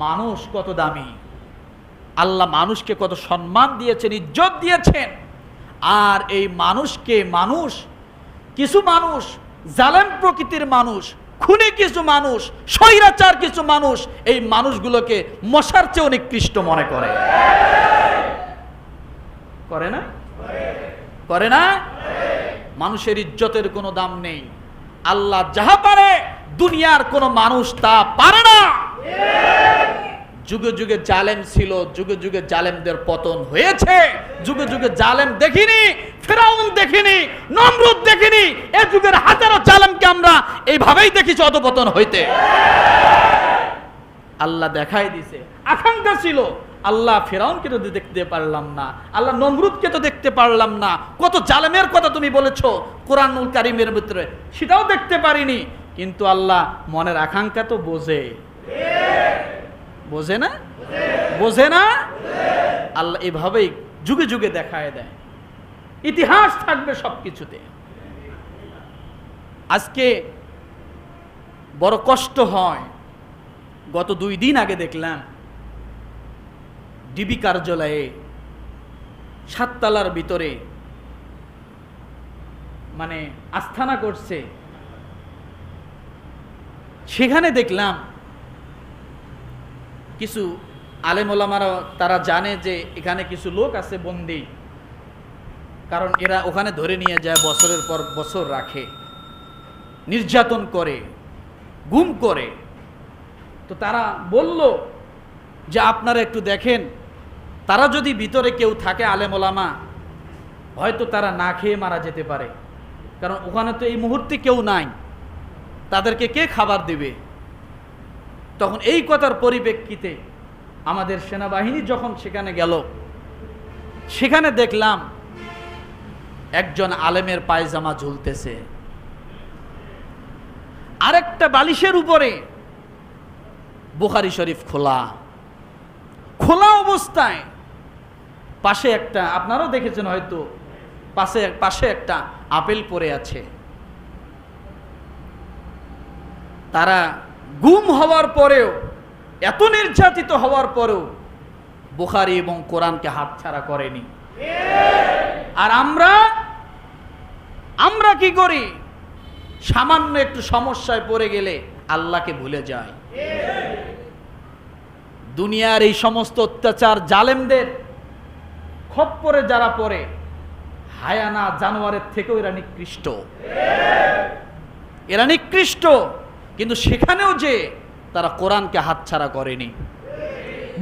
মানুষ কত দামি, আল্লাহ মানুষকে কত সম্মান দিয়েছেন, ইজ্জত দিয়েছেন। আর এই মানুষকে কিছু মানুষ জালেম প্রকৃতির মানুষ, খুনি কিছু মানুষ, স্বৈরাচার কিছু মানুষ এই মানুষগুলোকে মশার চেয়ে নিকৃষ্ট মনে করে। করে না? করে না? মানুষের ইজ্জতের কোনো দাম নেই। আল্লাহ যাহা পারে দুনিয়ার কোনো মানুষ তা পারে না। যুগে যুগে জালেম ছিল, যুগে যুগে জালেমদের পতন হয়েছে। যুগে যুগে জালেম দেখিনি, ফিরাউন দেখিনি, নমরুদ দেখিনি। এ যুগের হাজারো জালেমকে আমরা এইভাবেই দেখেছি অধঃপতন হইতে। আল্লাহ দেখাই দিছে। আকাঙ্ক্ষা ছিল আল্লাহ ফিরাউনকে তো দেখতে পারলাম না, আল্লাহ নমরুদকে তো দেখতে পারলাম না, কত জালেমের কথা তুমি বলেছো কোরআনুল কারীমের ভিতরে, সেটাও দেখতে পারিনি। কিন্তু আল্লাহ মনের আকাঙ্ক্ষা তো বোঝে, বোঝে না? বোঝে না? আল্লাহ এভাবেই যুগে যুগে দেখায় দেয়। ইতিহাস থাকবে সবকিছুতে। আজকে বড় কষ্ট হয়। গত 2 দিন আগে দেখলাম ডিবি কার্যালয়ে 7 তলার ভিতরে মানে আস্তানা করছে। সেখানে দেখলাম কিছু আলেম ওলামারা, তারা জানে যে এখানে কিছু লোক আছে বন্দী, কারণ এরা ওখানে ধরে নিয়ে যায়, বছরের পর বছর রাখে, নির্যাতন করে, গুম করে। তো তারা বলল যে আপনারা একটু দেখেন, তারা যদি ভিতরে কেউ থাকে আলেম ওলামা, হয়তো তারা না খেয়ে মারা যেতে পারে, কারণ ওখানে তো এই মুহূর্তে কেউ নাই, তাদেরকে কে খাবার দেবে? তখন এই কথার পরিপ্রেক্ষিতে আমাদের সেনাবাহিনী যখন সেখানে গেল, সেখানে দেখলাম একজন আলেমের পায়জামা ঝুলতেছে, আরেকটা বালিশের উপরে বুখারী শরীফ খোলা খোলা অবস্থায়, পাশে একটা, আপনারাও দেখেছেন হয়তো, পাশে একটা আপেল পড়ে আছে। তারা গুম হওয়ার পরেও, এত নির্যাতিত হওয়ার পরেও বুখারী এবং কোরআনকে হাতছাড়া করেনি। আর আমরা কি করি? সামান্য একটু সমস্যায় পড়ে গেলে আল্লাহকে ভুলে যাই। দুনিয়ার এই সমস্ত অত্যাচার জালেমদের খপ্পরে যারা পড়ে, হায়ানা জানোয়ারের থেকেও এরা নিকৃষ্ট, এরা নিকৃষ্ট। কিন্তু সেখানেও যে তারা কোরআনকে হাতছাড়া করেনি,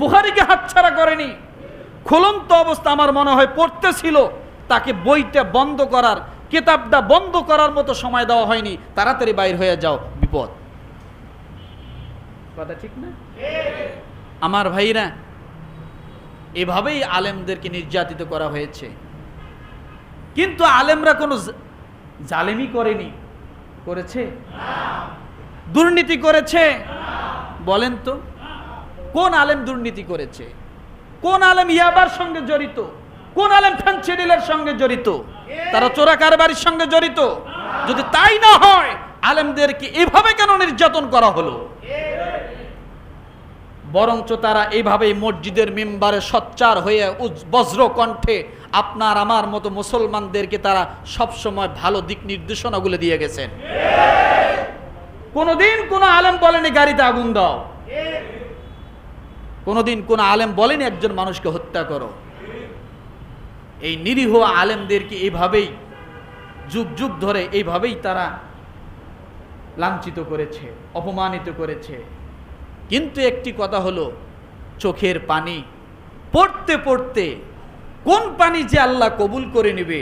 বুখারীকে হাতছাড়া করেনি। খুলন্ত অবস্থা আমার মনে হয় পড়তেছিল, তাকে বইটা বন্ধ করার, কিতাবটা বন্ধ করার মতো সময় দেওয়া হয়নি। তাড়াতাড়ি বাইর হয়ে যাও, বিপদ। কথা ঠিক না? আমার ভাইরা, এভাবেই আলেমদেরকে নির্যাতিত করা হয়েছে। কিন্তু আলেমরা কোনো জালেমি করেনি, করেছে? দুর্নীতি করেছে? বলেন তো, কোন আলেম দুর্নীতি করেছে? কোন আলেম ইয়াবার সঙ্গে জড়িত? কোন আলেম ফ্যান্সিডিলের সঙ্গে জড়িত? তারা চোরা কারবারির সঙ্গে জড়িত? যদি তাই না হয়, আলেমদেরকে এভাবে কেন নির্যাতন করা হলো? বরঞ্চ তারা এইভাবেই মসজিদের মিম্বারে সোচ্চার হয়ে বজ্র কণ্ঠে আপনার আমার মতো মুসলমানদেরকে তারা সবসময় ভালো দিক নির্দেশনাগুলো দিয়ে গেছেন। কোনদিন কোন আলেম বলেনি গাড়িতে আগুন দাও, কোনদিন কোন আলেম বলেনি একজন মানুষকে হত্যা করো। এই নিরীহ আলেমদেরকে এইভাবেই যুগ যুগ ধরে এইভাবেই তারা লাঞ্ছিত করেছে, অপমানিত করেছে। কিন্তু একটি কথা হলো, চোখের পানি পড়তে পড়তে কোন পানি যে আল্লাহ কবুল করে নেবে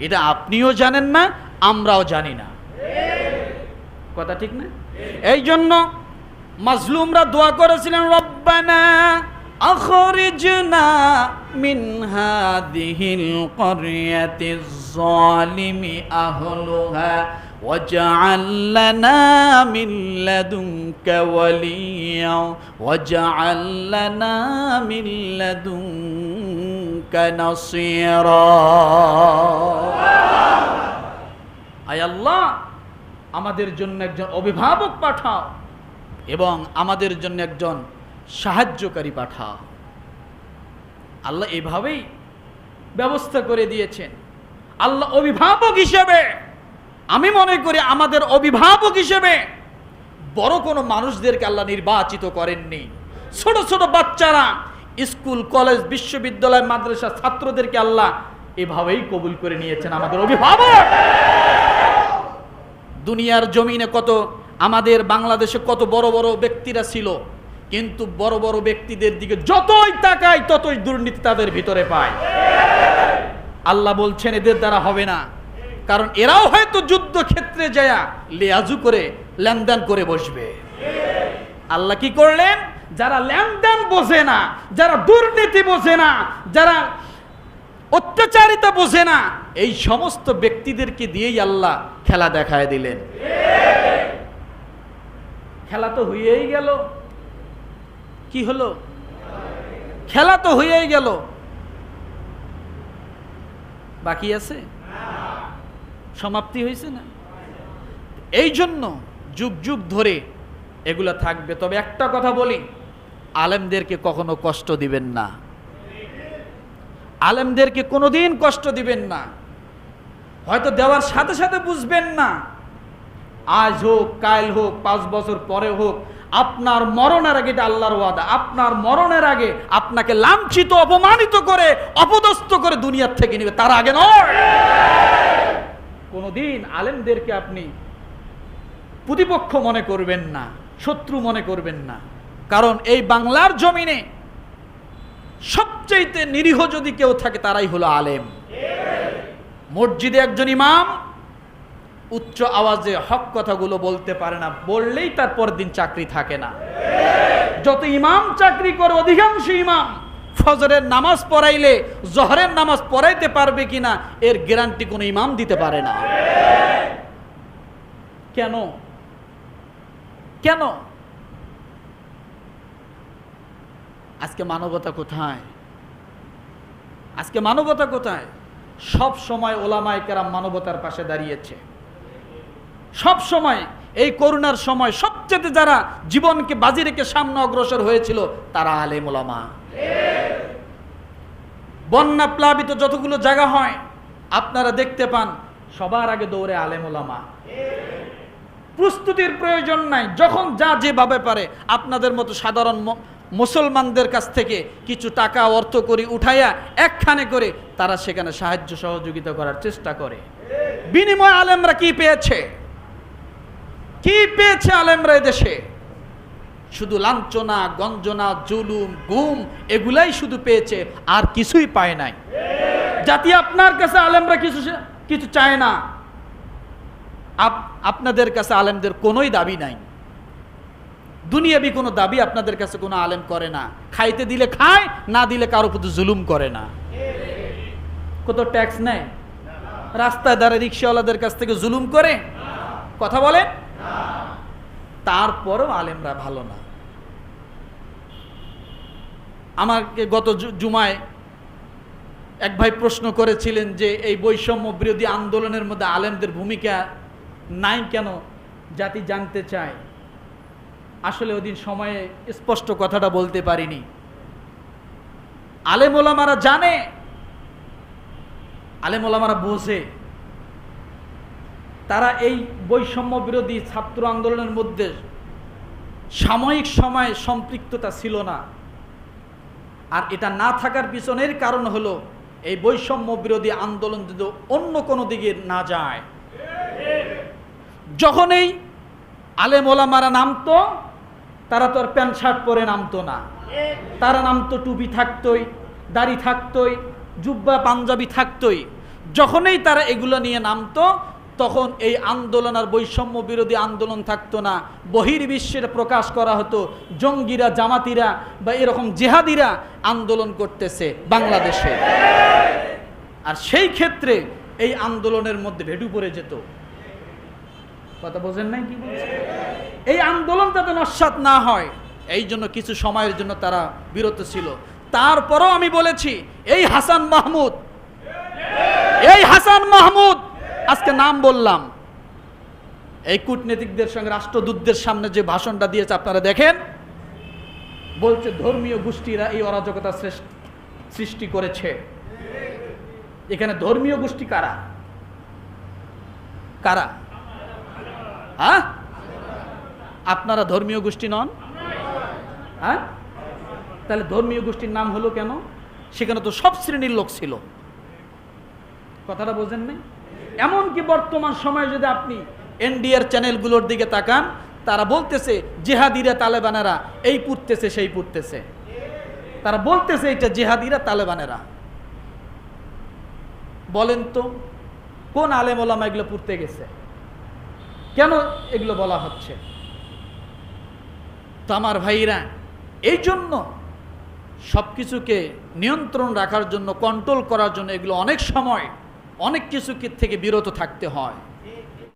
এটা আপনিও জানেন না, আমরাও জানি না। কথা ঠিক না? এই জন্য মাজলুমরা দোয়া করেছিলেন, রব্বানা আখরিজনা মিন হাদিহিল ক্বরিয়াতিজ যালিমি আহলুহা ওয়াজআল লানা মিন লাদুনকা ওয়ালিয়া ওয়াজআল লানা মিন লাদুনকা নাসীরা। আয় আল্লাহ, আমাদের জন্য একজন অভিভাবক পাঠাও এবং আমাদের জন্য একজন সাহায্যকারী পাঠাও। আল্লাহ এভাবেই ব্যবস্থা করে দিয়েছেন। আল্লাহ অভিভাবক হিসেবে, আমি মনে করি আমাদের অভিভাবক হিসেবে বড় কোনো মানুষদেরকে আল্লাহ নির্বাচিত করেননি। ছোট ছোট বাচ্চারা, স্কুল কলেজ বিশ্ববিদ্যালয় মাদ্রাসা ছাত্রদেরকে আল্লাহ এভাবেই কবুল করে নিয়েছেন আমাদের অভিভাবক। দুনিয়ার জমিনে কত, আমাদের বাংলাদেশে কত বড় বড় ব্যক্তিরা ছিল, কিন্তু বড় বড় ব্যক্তিদের দিকে যতই তাকাই ততই দুর্নীতি তাদের ভিতরে পায়। আল্লাহ বলছেন এদের দ্বারা হবে না, কারণ এরাও হয়তো যুদ্ধক্ষেত্রে যায় লেয়াজু করে লেনদেন করে বসবে। আল্লাহ কি করলেন? যারা লেনদেন বোঝে না, যারা দুর্নীতি বোঝে না, যারা অত্যাচারিতা বোঝে না, এই সমস্ত ব্যক্তিদেরকে দিয়েই আল্লাহ খেলা দেখায় দিলেন। খেলা তো হয়েই গেল। কি হলো? খেলা তো হয়েই গেল, বাকি আছে? সমাপ্তি হয়েছে না? এই জন্য যুগ যুগ ধরে এগুলা থাকবে। তবে একটা কথা বলি, আলেমদেরকে কখনো কষ্ট দিবেন না। আলেমদেরকে কোনোদিন কষ্ট দিবেন না। হয়তো দেওয়ার সাথে সাথে বুঝবেন না, আজ হোক কাল হোক 5 বছর পরে হোক, আপনার মরণের আগে, এটা আল্লাহর ওয়াদা, আপনার মরণের আগে আপনাকে লাঞ্ছিত অপমানিত করে অপদস্থ করে দুনিয়ার থেকে নেবে, তার আগে নয়। কোনোদিন আলেমদেরকে আপনি প্রতিপক্ষ মনে করবেন না, শত্রু মনে করবেন না। কারণ এই বাংলার জমিনে সবচেয়ে নিরীহ যদি কেউ থাকে তারাই হলো আলেম। মসজিদে একজন ইমাম উচ্চ আওয়াজে হক কথাগুলো বলতে পারে না, বললেই তার পরের দিন চাকরি থাকে না। যত ইমাম চাকরি করে, অধিকাংশ ইমাম ফজরের নামাজ পড়াইলে জোহরের নামাজ পড়াইতে পারবে কিনা এর গ্যারান্টি কোনো ইমাম দিতে পারে না। কেন? কেন? আজকে মানবতা কোথায়? আজকে মানবতা কোথায়? সব সময় ওলামায়ে কেরাম মানবতার পাশে দাঁড়িয়েছে। সব সময় এই করোনার সময় সবচেয়ে যারা জীবনকে বাজি রেখে সামনে অগ্রসর হয়েছিল তারা আলেম ওলামা। বন্যা প্লাবিত যতগুলো জায়গা হয় আপনারা দেখতে পান, সবার আগে দৌড়ে আলেম ওলামা। প্রস্তুতির প্রয়োজন নাই, যখন যা যেভাবে পারে আপনাদের মতো সাধারণ মুসলমানদের কাছ থেকে কিছু টাকা অর্থ করি উঠাইয়া একখানে করে তারা সেখানে সাহায্য সহযোগিতা করার চেষ্টা করে। বিনিময় আলেমরা কি পেয়েছে? কি পেয়েছে আলেমরা এদেশে? শুধু লাঞ্ছনা, গঞ্জনা, জুলুম, গুম, এগুলাই শুধু পেয়েছে, আর কিছুই পায় নাই। জাতি আপনার কাছে আলেমরা কিছু চায় না। আপনাদের কাছে আলেমদের কোনোই দাবি নাই। দুনিয়াবি কোনো দাবি আপনাদের কাছে কোনো আলেম করে না। খাইতে দিলে খায়, না দিলে কারো প্রতি জুলুম করে না। কত ট্যাক্স নেয়? রাস্তায় দাঁড়িয়ে রিক্সাওয়ালাদের কাছ থেকে জুলুম করে? কথা বলে? তারপরও আলেমরা ভালো না। আমাকে গত জুমায় এক ভাই প্রশ্ন করেছিলেন যে এই বৈষম্য বিরোধী আন্দোলনের মধ্যে আলেমদের ভূমিকা নাই কেন, জাতি জানতে চায়। আসলে ওদিন সময়ে স্পষ্ট কথাটা বলতে পারিনি। আলেম ওলামারা জানে, আলেম ওলামারা বোঝে, তারা এই বৈষম্য বিরোধী ছাত্র আন্দোলনের মধ্যে সাময়িক সময়ে সম্পৃক্ততা ছিল না। আর এটা না থাকার পিছনের কারণ হলো এই বৈষম্য বিরোধী আন্দোলন যদি অন্য কোনো দিকে না যায়। যখন এই আলেম ওলামারা নামতো, তারা তো আর প্যান্ট শার্ট পরে নামতো না। তারা নামতো টুপি থাকতোই, দাড়ি থাকতোই, জুব্বা পাঞ্জাবি থাকতোই। যখনই তারা এগুলো নিয়ে নামতো তখন এই আন্দোলন আর বৈষম্য বিরোধী আন্দোলন থাকতো না, বহির্বিশ্বের প্রকাশ করা হতো জঙ্গিরা, জামাতিরা বা এরকম জেহাদিরা আন্দোলন করতেছে বাংলাদেশে। আর সেই ক্ষেত্রে এই আন্দোলনের মধ্যে ভেটু পড়ে যেত। কথা বোঝেন নাই? কি বলছে? এই আন্দোলন যাতে নস্যাৎ না হয় এই জন্য কিছু সময়ের জন্য তারা বিরত ছিল। তারপরও আমি বলেছি, এই হাসান মাহমুদ আজকে নাম বললাম, এই কূটনীতিকদের সঙ্গে রাষ্ট্রদূতদের সামনে যে ভাষণটা দিয়েছে আপনারা দেখেন, বলছে ধর্মীয় গোষ্ঠীরা এই অরাজকতা সৃষ্টি করেছে। এখানে ধর্মীয় গোষ্ঠী কারা কারা? হ্যাঁ, আপনারা ধর্মীয় গোষ্ঠী নন? হ্যাঁ, তাহলে ধর্মীয় গোষ্ঠীর নাম হলো কেন? সেখানে তো সব শ্রেণীর লোক ছিল। কথাটা বোঝেন নাই? এমনকি বর্তমান সময়ে যদি আপনি এনডিআর চ্যানেলগুলোর দিকে তাকান, তারা বলতেছে জেহাদিরা তালেবানেরা এই পুড়তেছে সেই পুড়তেছে, তারা বলতেছে এটা জেহাদিরা তালেবানেরা। বলেন তো কোন আলেম ওলামা এগুলো পুড়তে গেছে? কেন এগুলো বলা হচ্ছে? তো আমার ভাইরা, এই জন্য সবকিছুকে নিয়ন্ত্রণ রাখার জন্য, কন্ট্রোল করার জন্য এগুলো অনেক সময় অনেক কিছু থেকে বিরত থাকতে হয়।